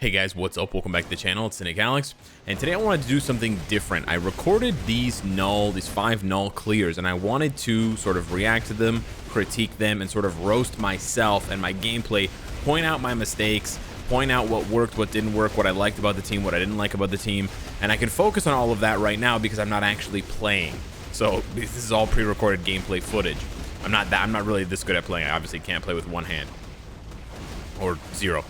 Hey guys, what's up? Welcome back to the channel. It's Cynicalex, and today I wanted to do something different. I recorded these 5 null clears, and I wanted to sort of react to them, critique them, and sort of roast myself and my gameplay, point out my mistakes, point out what worked, what didn't work, what I liked about the team, what I didn't like about the team, and I can focus on all of that right now because I'm not actually playing. So this is all pre-recorded gameplay footage. I'm not really this good at playing. I obviously can't play with one hand or zero.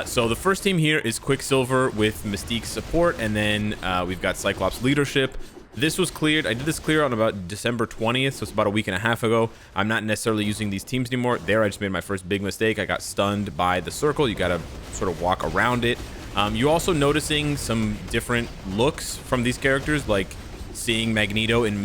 So the first team here is Quicksilver with Mystique's support, and then we've got Cyclops leadership. This was cleared. I did this clear on about December 20th, so it's about a week and a half ago. I'm not necessarily using these teams anymore. There, I just made my first big mistake. I got stunned by the circle. You got to sort of walk around it. You're also noticing some different looks from these characters, like seeing Magneto and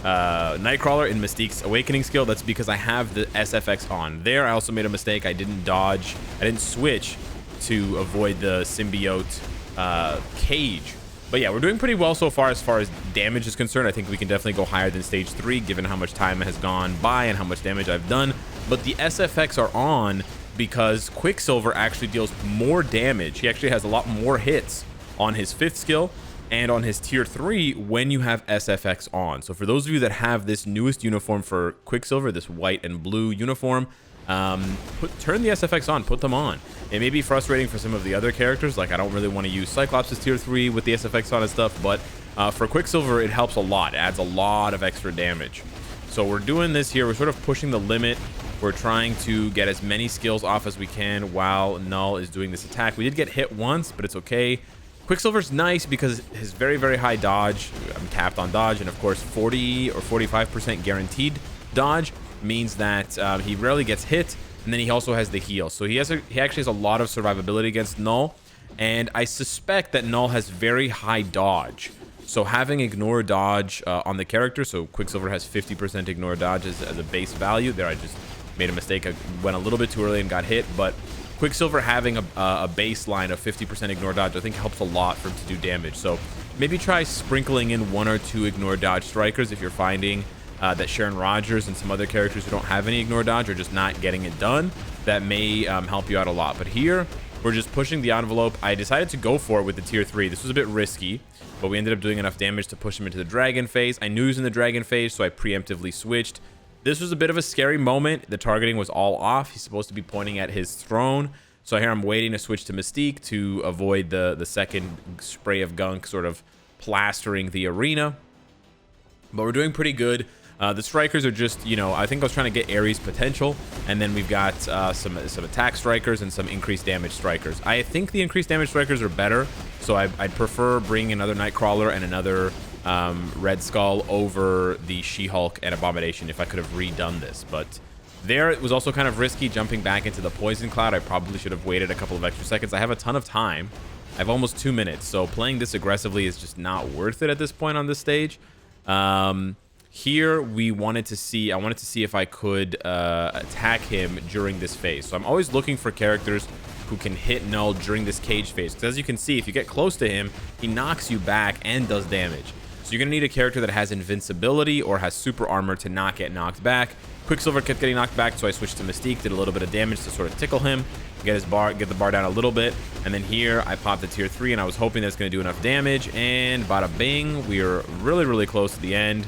Nightcrawler in Mystique's awakening skill. That's because I have the SFX on. There, I also made a mistake. I didn't switch to avoid the symbiote cage. But yeah, we're doing pretty well so far as damage is concerned. I think we can definitely go higher than stage 3 given how much time has gone by and how much damage I've done. But the SFX are on because Quicksilver actually deals more damage. He actually has a lot more hits on his 5th skill and on his tier 3 when you have SFX on. So for those of you that have this newest uniform for Quicksilver, this white and blue uniform, turn the SFX on, put them on. It may be frustrating for some of the other characters, like I don't really want to use Cyclops' tier 3 with the SFX on and stuff, but for Quicksilver it helps a lot. It adds a lot of extra damage. So we're doing this here, we're sort of pushing the limit. We're trying to get as many skills off as we can while Null is doing this attack. We did get hit once, but it's okay. Quicksilver's nice because his very, very high dodge, I'm capped on dodge, and of course 40 or 45% guaranteed dodge means that he rarely gets hit, and then he also has the heal. So he actually has a lot of survivability against Null, and I suspect that Null has very high dodge. So having ignore dodge on the character, so Quicksilver has 50% ignore dodge as a base value. There I just made a mistake. I went a little bit too early and got hit, but Quicksilver having a baseline of 50% ignore dodge, I think helps a lot for him to do damage. So maybe try sprinkling in 1 or 2 ignore dodge strikers if you're finding that Sharon Rogers and some other characters who don't have any ignore dodge are just not getting it done. That may help you out a lot. But here, we're just pushing the envelope. I decided to go for it with the tier 3. This was a bit risky, but we ended up doing enough damage to push him into the dragon phase. I knew he was in the dragon phase, so I preemptively switched. This was a bit of a scary moment. The targeting was all off. He's supposed to be pointing at his throne. So here I'm waiting to switch to Mystique to avoid the second spray of gunk sort of plastering the arena. But we're doing pretty good. The strikers are just, I think I was trying to get Ares potential. And then we've got some attack strikers and some increased damage strikers. I think the increased damage strikers are better. So I'd prefer bringing another Nightcrawler and another Red Skull over the She-Hulk and Abomination if I could have redone this. But there it was also kind of risky jumping back into the poison cloud. I probably should have waited a couple of extra seconds. I have a ton of time. I have almost 2 minutes, so playing this aggressively is just not worth it at this point on this stage. Here I wanted to see if I could attack him during this phase. So I'm always looking for characters who can hit Null during this cage phase, because as you can see, if you get close to him, he knocks you back and does damage. So you're gonna need a character that has invincibility or has super armor to not get knocked back. Quicksilver kept getting knocked back, so I switched to Mystique, did a little bit of damage to sort of tickle him, get the bar down a little bit, and then here I popped the tier 3, and I was hoping that's going to do enough damage, and bada bing, we are really, really close to the end.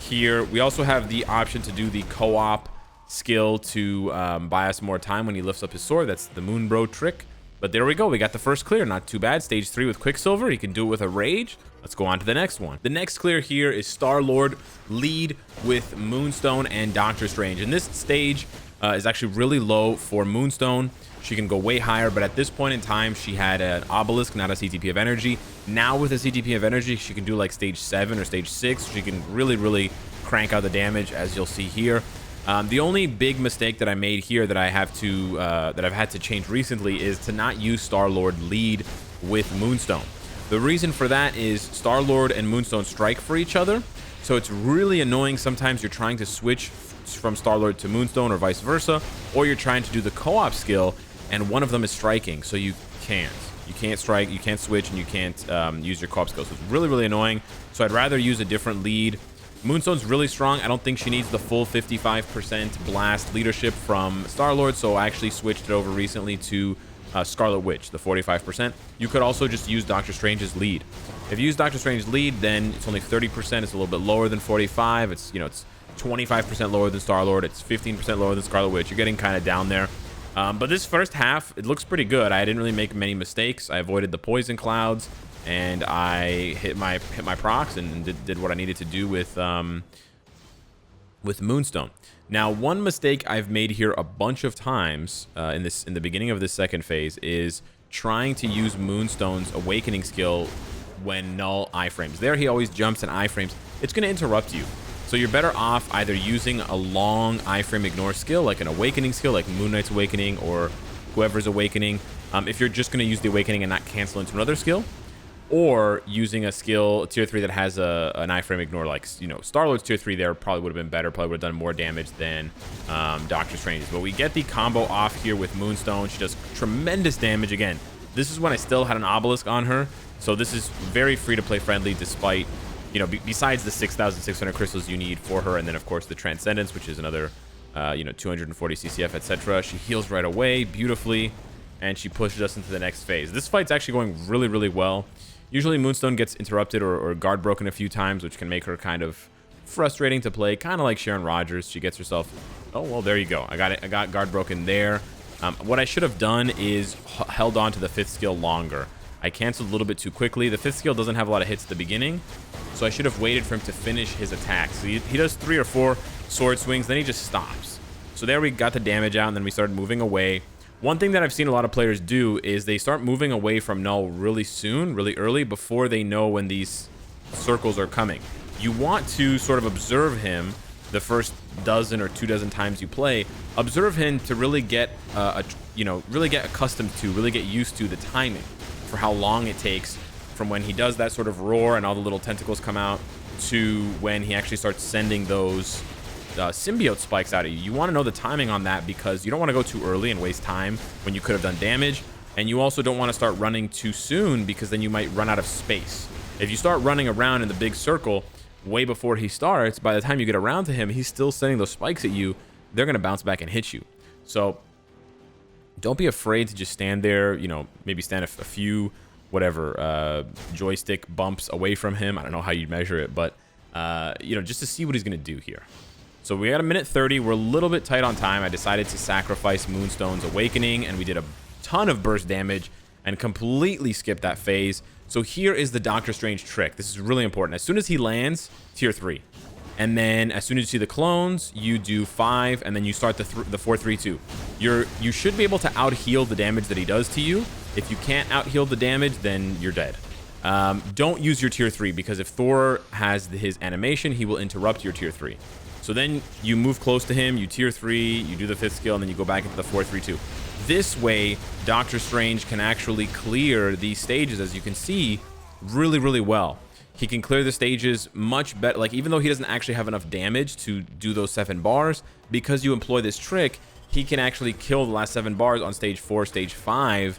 Here, we also have the option to do the co-op skill to buy us more time when he lifts up his sword. That's the Moon Bro trick. But there we go. We got the first clear. Not too bad. Stage 3 with Quicksilver. He can do it with a rage. Let's go on to the next one. The next clear here is Star-Lord lead with Moonstone and Doctor Strange. And this stage is actually really low for Moonstone. She can go way higher, but at this point in time, she had an obelisk, not a CTP of energy. Now with a CTP of energy, she can do like stage 7 or stage 6. She can really, really crank out the damage, as you'll see here. The only big mistake that I made here that I've had to change recently is to not use Star-Lord lead with Moonstone. The reason for that is Star-Lord and Moonstone strike for each other, so it's really annoying. Sometimes you're trying to switch from Star-Lord to Moonstone or vice versa, or you're trying to do the co-op skill and one of them is striking, so you can't strike, you can't switch, and you can't use your co-op skill. So it's really, really annoying. So I'd rather use a different lead Moonstone's really strong. I don't think she needs the full 55% blast leadership from Star-Lord, so I actually switched it over recently to Scarlet Witch, the 45%. You could also just use Doctor Strange's lead. If you use Doctor Strange's lead, then it's only 30%. It's a little bit lower than 45. It's, you know, it's 25% lower than Star-Lord. It's 15% lower than Scarlet Witch. You're getting kind of down there. But this first half, it looks pretty good. I didn't really make many mistakes. I avoided the poison clouds, and I hit my procs and did what I needed to do with Moonstone. Now, one mistake I've made here a bunch of times in the beginning of this second phase is trying to use Moonstone's awakening skill when Null iframes. There, he always jumps and iframes. It's going to interrupt you. So you're better off either using a long iframe ignore skill, like an awakening skill, like Moon Knight's awakening or whoever's awakening, if you're just going to use the awakening and not cancel into another skill, or using a skill tier 3 that has an iframe ignore, like, you know, Star-Lord's tier 3 there probably would have been better, probably would have done more damage than Doctor Strange's. But we get the combo off here with Moonstone. She does tremendous damage. Again, this is when I still had an obelisk on her, so this is very free-to-play friendly despite, you know, besides the 6,600 crystals you need for her, and then of course the Transcendence, which is another, you know, 240 CCF, etc. She heals right away beautifully, and she pushes us into the next phase. This fight's actually going really, really well. Usually Moonstone gets interrupted or guard broken a few times, which can make her kind of frustrating to play, kind of like Sharon Rogers. She gets herself, oh well, there you go. I got guard broken there. What I should have done is held on to the 5th skill longer. I canceled a little bit too quickly. The 5th skill doesn't have a lot of hits at the beginning, so I should have waited for him to finish his attacks. So he does 3 or 4 sword swings, then he just stops. So there we got the damage out, and then we started moving away. One thing that I've seen a lot of players do is they start moving away from Null really soon, really early, before they know when these circles are coming. You want to sort of observe him the first dozen or 2 dozen times you play. Observe him to really get, really get accustomed to, really get used to the timing for how long it takes from when he does that sort of roar and all the little tentacles come out to when he actually starts sending those symbiote spikes out at you. You want to know the timing on that because you don't want to go too early and waste time when you could have done damage, and you also don't want to start running too soon because then you might run out of space. If you start running around in the big circle way before he starts, by the time you get around to him, he's still sending those spikes at you. They're going to bounce back and hit you. So don't be afraid to just stand there, you know, maybe stand a few joystick bumps away from him. I don't know how you measure it, but you know, just to see what he's going to do here. So we got a minute 30. We're a little bit tight on time. I decided to sacrifice Moonstone's awakening, and we did a ton of burst damage and completely skipped that phase. So here is the Doctor Strange trick. This is really important. As soon as he lands, tier 3. And then as soon as you see the clones, you do 5, and then you start the 4-3-2. You should be able to out-heal the damage that he does to you. If you can't out-heal the damage, then you're dead. Don't use your tier 3, because if Thor has his animation, he will interrupt your tier 3. So then you move close to him, you tier 3, you do the 5th skill, and then you go back into the 4-3-2. This way, Doctor Strange can actually clear these stages, as you can see, really, really well. He can clear the stages much better. Like, even though he doesn't actually have enough damage to do those 7 bars, because you employ this trick, he can actually kill the last 7 bars on stage 4, stage 5,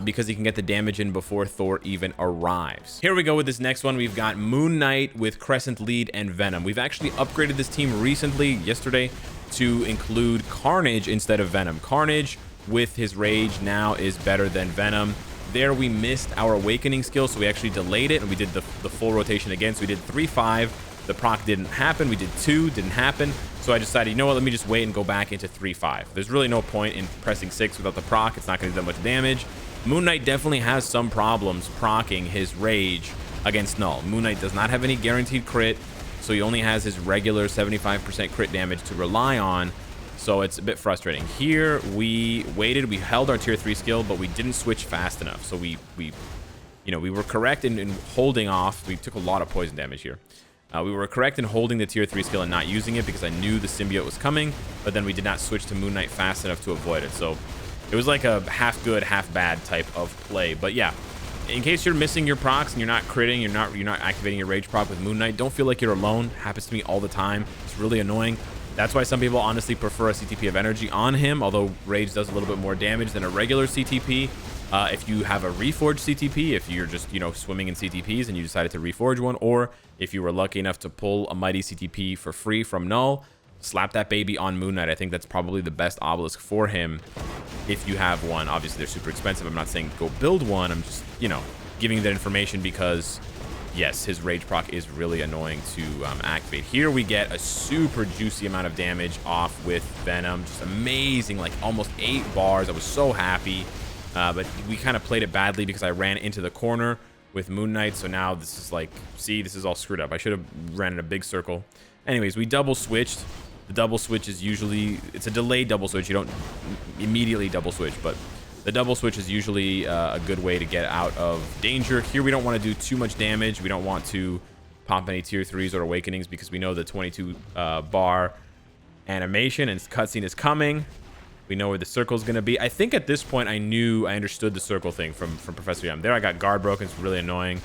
because he can get the damage in before Thor even arrives. Here we go with this next one. We've got Moon Knight with Crescent Lead and Venom. We've actually upgraded this team recently, yesterday, to include Carnage instead of Venom. Carnage with his rage now is better than Venom. There we missed our awakening skill, so we actually delayed it, and we did the full rotation again. So we did 3-5. The proc didn't happen. We did 2, didn't happen. So I decided, you know what, let me just wait and go back into 3-5. There's really no point in pressing 6 without the proc. It's not going to do that much damage. Moon Knight definitely has some problems proccing his rage against Null. Moon Knight does not have any guaranteed crit, so he only has his regular 75% crit damage to rely on. So it's a bit frustrating. Here we waited, we held our tier 3 skill, but we didn't switch fast enough. So we were correct in holding off. We took a lot of poison damage here. We were correct in holding the tier 3 skill and not using it because I knew the symbiote was coming, but then we did not switch to Moon Knight fast enough to avoid it. So it was like a half good, half bad type of play. But yeah, in case you're missing your procs and you're not critting, you're not activating your rage proc with Moon Knight, don't feel like you're alone. It happens to me all the time. It's really annoying. That's why some people honestly prefer a CTP of energy on him, although Rage does a little bit more damage than a regular CTP. If you have a reforged CTP, if you're just, you know, swimming in CTPs and you decided to reforge one, or if you were lucky enough to pull a mighty CTP for free from KNULL, slap that baby on Moon Knight. I think that's probably the best obelisk for him if you have one. Obviously, they're super expensive. I'm not saying go build one. I'm just, you know, giving you that information because, yes, his Rage proc is really annoying to activate. Here we get a super juicy amount of damage off with Venom. Just amazing, like almost 8 bars. I was so happy. But we kind of played it badly because I ran into the corner with Moon Knight. So now this is like, see, this is all screwed up. I should have ran in a big circle. Anyways, we double switched. The double switch is usually, it's a delayed double switch. You don't immediately double switch, but the double switch is usually a good way to get out of danger. Here we don't want to do too much damage. We don't want to pop any tier 3s or awakenings because we know the 22 bar animation and cutscene is coming. We know where the circle is going to be. I think at this point I understood the circle thing from Professor Yum. There I got guard broken. It's really annoying.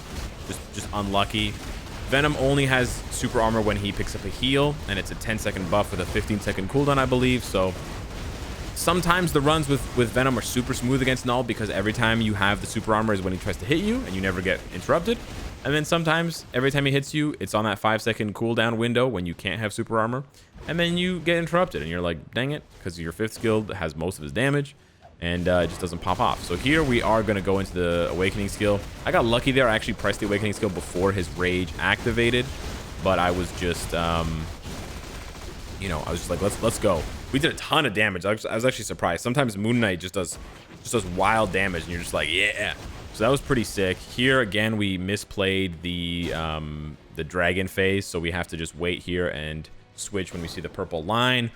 Just unlucky. Venom only has super armor when he picks up a heal, and it's a 10-second buff with a 15-second cooldown, I believe. So sometimes the runs with Venom are super smooth against KNULL because every time you have the super armor is when he tries to hit you and you never get interrupted. And then sometimes every time he hits you, it's on that 5-second cooldown window when you can't have super armor. And then you get interrupted and you're like, dang it, because your 5th skill has most of his damage and it just doesn't pop off. So here we are going to go into the awakening skill. I got lucky there. I actually pressed the awakening skill before his rage activated, but I was just, you know, I was just like, let's go. We did a ton of damage. I was actually surprised. Sometimes Moon Knight just does wild damage and you're just like, yeah. So that was pretty sick. Here again, we misplayed the dragon phase, so we have to just wait here and switch when we see the purple line.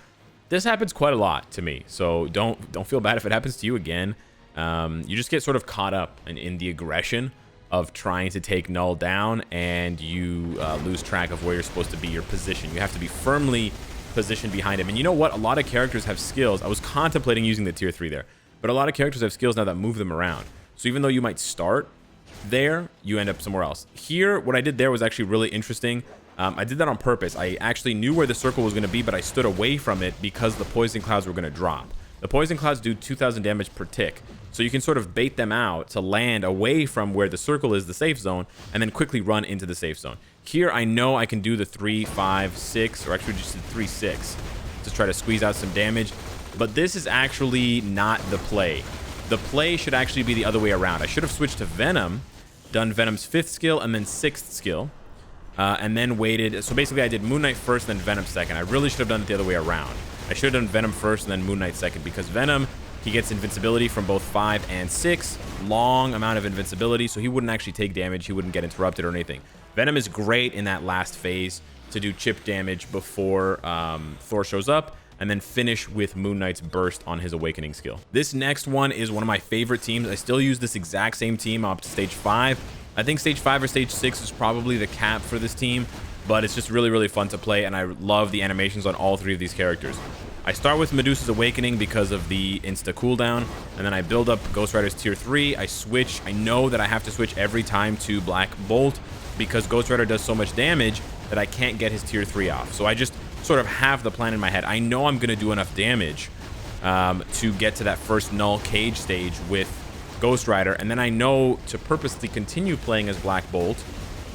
This happens quite a lot to me, so don't feel bad if it happens to you again. You just get sort of caught up in the aggression of trying to take KNULL down, and you lose track of where you're supposed to be, your position. You have to be firmly positioned behind him. And you know what? A lot of characters have skills. I was contemplating using the tier 3 there, but a lot of characters have skills now that move them around. So even though you might start there, you end up somewhere else. Here, what I did there was actually really interesting. I did that on purpose. I actually knew where the circle was going to be, but I stood away from it because the poison clouds were going to drop. The poison clouds do 2,000 damage per tick. So you can sort of bait them out to land away from where the circle is, the safe zone, and then quickly run into the safe zone. Here, I know I can do the 3, 5, 6, or actually just the 3, 6 to try to squeeze out some damage. But this is actually not the play. The play should actually be the other way around. I should have switched to Venom, done Venom's 5th skill and then 6th skill, and then waited. So basically I did Moon Knight first, then Venom second. I really should have done it the other way around. I should have done Venom first and then Moon Knight second, because Venom, he gets invincibility from both 5 and 6. Long amount of invincibility, so he wouldn't actually take damage. He wouldn't get interrupted or anything. Venom is great in that last phase to do chip damage before Thor shows up, and then finish with Moon Knight's burst on his awakening skill. This next one is one of my favorite teams. I still use this exact same team up to stage 5. I think stage 5 or stage 6 is probably the cap for this team, but it's just really, really fun to play, and I love the animations on all 3 of these characters. I start with Medusa's Awakening because of the insta cooldown, and then I build up Ghost Rider's tier 3. I switch. I know that I have to switch every time to Black Bolt because Ghost Rider does so much damage that I can't get his tier 3 off. So I just sort of have the plan in my head. I know I'm going to do enough damage to get to that first KNULL cage stage with Ghost Rider, and then I know to purposely continue playing as Black Bolt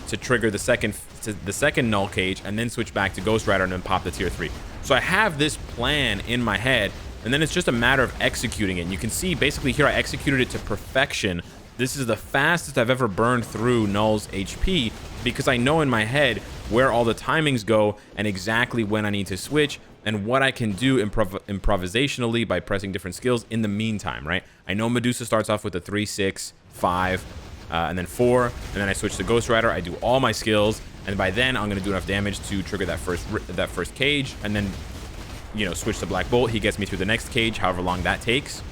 to trigger the second KNULL cage, and then switch back to Ghost Rider and then pop the tier 3. So I have this plan in my head, and then it's just a matter of executing it. And you can see basically here I executed it to perfection. This is the fastest I've ever burned through KNULL's HP because I know in my head where all the timings go and exactly when I need to switch and what I can do improvisationally by pressing different skills in the meantime, right? I know Medusa starts off with a 3, 6, 5, and then 4, and then I switch to Ghost Rider. I do all my skills, and by then I'm going to do enough damage to trigger that first cage, and then, you know, switch to Black Bolt. He gets me through the next cage, however long that takes,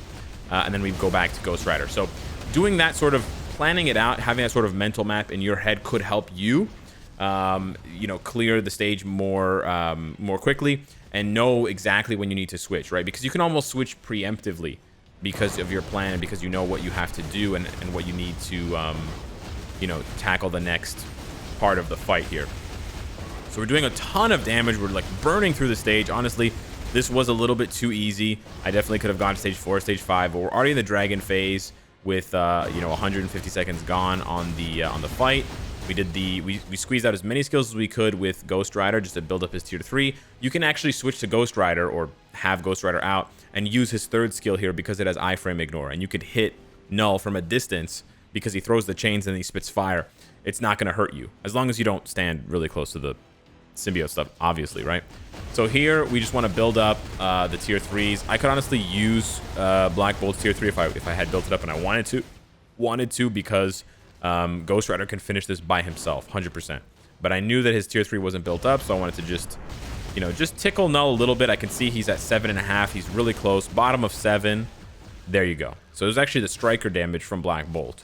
and then we go back to Ghost Rider. So doing that, sort of planning it out, having that sort of mental map in your head could help you, you know, clear the stage more quickly and know exactly when you need to switch, right? Because you can almost switch preemptively because of your plan and because you know what you have to do and what you need to, you know, tackle the next part of the fight here. So we're doing a ton of damage. We're like burning through the stage. Honestly, this was a little bit too easy. I definitely could have gone to stage 4, stage 5, but we're already in the dragon phase with you know, 150 seconds gone on the fight. We did we squeezed out as many skills as we could with Ghost Rider just to build up his tier 3. You can actually switch to Ghost Rider or have Ghost Rider out and use his third skill here because it has iframe ignore, and you could hit KNULL from a distance because he throws the chains and he spits fire. It's not going to hurt you as long as you don't stand really close to the symbiote stuff, obviously, right? So here we just want to build up the tier 3s. I could honestly use Black Bolt's tier 3 if I had built it up and I wanted to because Ghost Rider can finish this by himself 100%, but I knew that his tier 3 wasn't built up, so I wanted to just, you know, just tickle KNULL a little bit. I can see he's at 7.5. He's really close, bottom of 7. There you go. So it was actually the striker damage from Black Bolt.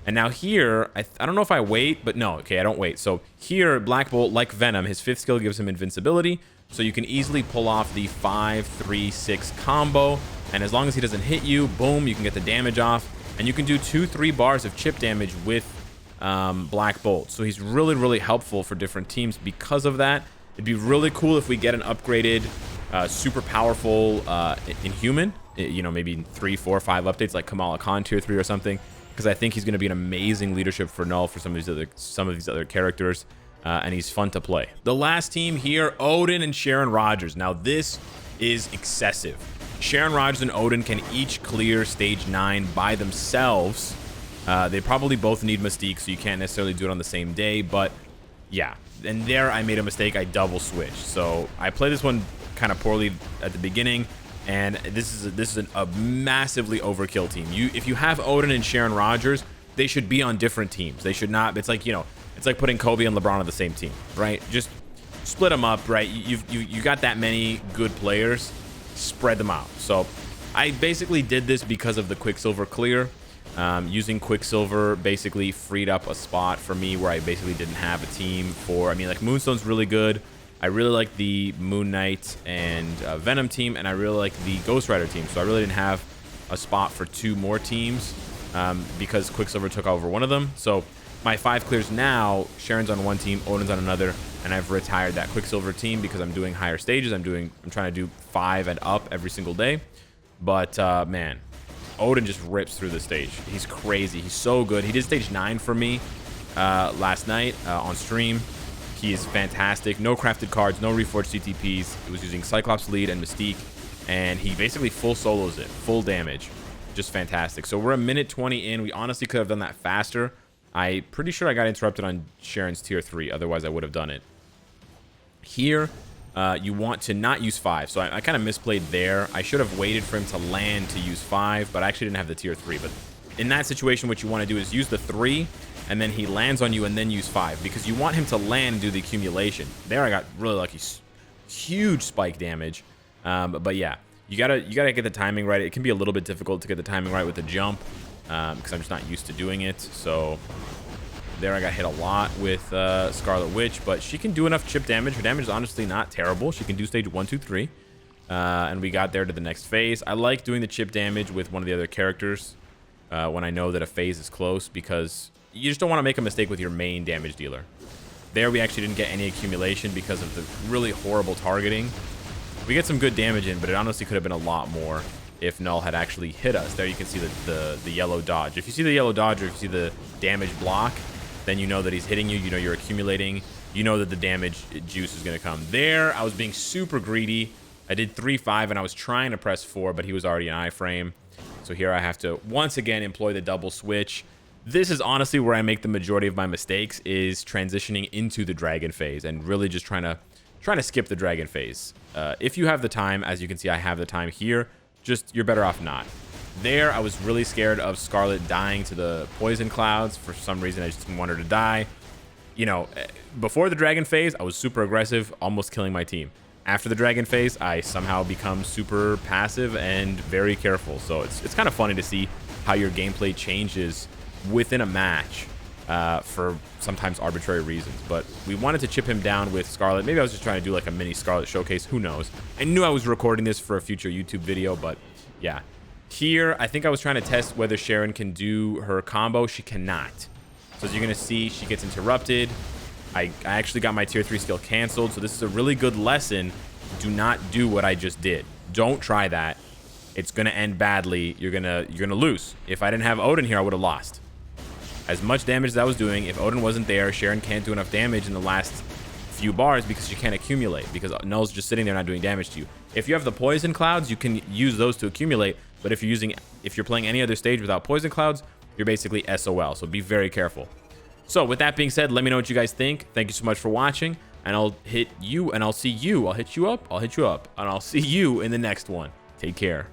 And now here, I don't know if I wait, but no, okay, I don't wait. So here, Black Bolt, like Venom, his 5th skill gives him invincibility, so you can easily pull off the 5-3-6 combo, and as long as he doesn't hit you, boom, you can get the damage off, and you can do 2-3 bars of chip damage with Black Bolt. So he's really, really helpful for different teams because of that. It'd be really cool if we get an upgraded, super powerful Inhuman, you know, maybe 3, 4, 5 updates like Kamala Khan tier 3 or something, because I think he's going to be an amazing leadership for KNULL for some of these other characters, and he's fun to play. The last team here, Odin and Sharon Rogers. Now this is excessive. Sharon Rogers and Odin can each clear stage 9 by themselves. They probably both need Mystique, so you can't necessarily do it on the same day, but yeah. And there I made a mistake. I double switched. So I played this one kind of poorly at the beginning, and this is a massively overkill team. If you have Odin and Sharon Rogers, they should be on different teams. They should not. It's like, you know, it's like putting Kobe and LeBron on the same team, right? Just split them up, right? You got that many good players, spread them out. So I basically did this because of the Quicksilver clear. Using Quicksilver basically freed up a spot for me where I basically didn't have a team for. I mean, like, Moonstone's really good. I really like the Moon Knight and Venom team, and I really like the Ghost Rider team. So I really didn't have a spot for 2 more teams because Quicksilver took over one of them. So my 5 clears now, Sharon's on one team, Odin's on another, and I've retired that Quicksilver team because I'm doing higher stages. I'm trying to do 5 and up every single day. But man, Odin just rips through the stage. He's crazy. He's so good. He did stage 9 for me last night on stream. He is fantastic. No crafted cards, no reforged CTPs. He was using Cyclops lead and Mystique, and he basically full solos it, full damage. Just fantastic. So we're a minute 20 in. We honestly could have done that faster. I'm pretty sure I got interrupted on Sharon's tier 3. Otherwise, I would have done it. Here, you want to not use 5. So I kind of misplayed there. I should have waited for him to land to use 5, but I actually didn't have the tier 3. But in that situation, what you want to do is use the 3, and then he lands on you and then use 5, because you want him to land and do the accumulation. There I got really lucky. Huge spike damage. But yeah, you gotta get the timing right. It can be a little bit difficult to get the timing right with the jump because I'm just not used to doing it. So there I got hit a lot with Scarlet Witch, but she can do enough chip damage. Her damage is honestly not terrible. She can do stage 1, 2, 3. And we got there to the next phase. I like doing the chip damage with one of the other characters when I know that a phase is close, because you just don't want to make a mistake with your main damage dealer. There we actually didn't get any accumulation because of the really horrible targeting. We get some good damage in, but it honestly could have been a lot more if KNULL had actually hit us. There you can see the yellow dodge. If you see the yellow dodge, or if you see the damage block, then you know that he's hitting you. You know you're accumulating. You know that the damage juice is going to come. There, I was being super greedy. I did 3-5, and I was trying to press 4, but he was already in iframe. So here I have to, once again, employ the double switch. This is honestly where I make the majority of my mistakes, is transitioning into the dragon phase and really just trying to skip the dragon phase. If you have the time, as you can see, I have the time here. Just, you're better off not. There, I was really scared of Scarlet dying to the poison clouds. For some reason, I just didn't want her to die. You know, before the dragon phase, I was super aggressive, almost killing my team. After the dragon phase, I somehow become super passive and very careful. So it's kind of funny to see how your gameplay changes within a match for sometimes arbitrary reasons. But we wanted to chip him down with Scarlet. Maybe I was just trying to do like a mini Scarlet showcase. Who knows? I knew I was recording this for a future YouTube video, but yeah. Here, I think I was trying to test whether Sharon can do her combo. She cannot. So as you're going to see, she gets interrupted. I actually got my tier 3 skill canceled, so this is a really good lesson. Do not do what I just did. Don't try that. It's gonna end badly. You're gonna lose. If I didn't have Odin here, I would have lost. As much damage as I was doing, if Odin wasn't there, Sharon can't do enough damage in the last few bars because she can't accumulate, because Null's just sitting there not doing damage to you. If you have the poison clouds, you can use those to accumulate, but if you're playing any other stage without poison clouds, you're basically SOL, so be very careful. So with that being said, let me know what you guys think. Thank you so much for watching, and I'll hit you, and I'll see you. I'll hit you up, and I'll see you in the next one. Take care.